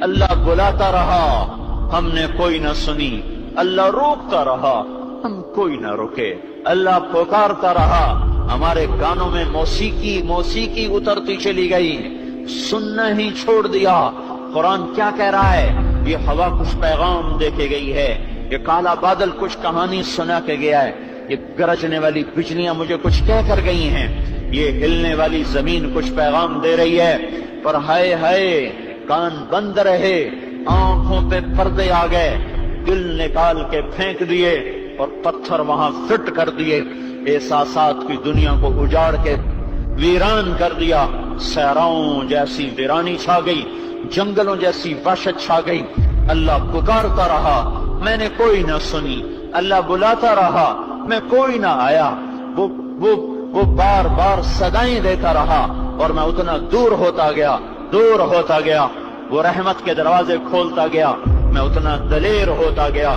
اللہ بلاتا رہا، ہم نے کوئی نہ سنی، اللہ روکتا رہا، ہم کوئی نہ رکے، اللہ پکارتا رہا، ہمارے کانوں میں موسیقی اترتی چلی گئی، سننا ہی چھوڑ دیا۔ قرآن کیا کہہ رہا ہے؟ یہ ہوا کچھ پیغام دے کے گئی ہے، یہ کالا بادل کچھ کہانی سنا کے گیا ہے، یہ گرجنے والی بجلیاں مجھے کچھ کہہ کر گئی ہیں، یہ ہلنے والی زمین کچھ پیغام دے رہی ہے، پر ہائے ہائے کان بند رہے، آنکھوں پہ پردے آ گئے، دل نکال کے پھینک دیے اور پتھر وہاں فٹ کر دیے، احساسات کی دنیا کو اجاڑ کے ویران کر دیا، صحراؤں جیسی ویرانی چھا گئی، جنگلوں جیسی وحشت چھا گئی۔ اللہ پکارتا رہا، میں نے کوئی نہ سنی، اللہ بلاتا رہا، میں کوئی نہ آیا، وہ بار بار صدائیں دیتا رہا اور میں اتنا دور ہوتا گیا، وہ رحمت کے دروازے کھولتا گیا، میں اتنا دلیر ہوتا گیا،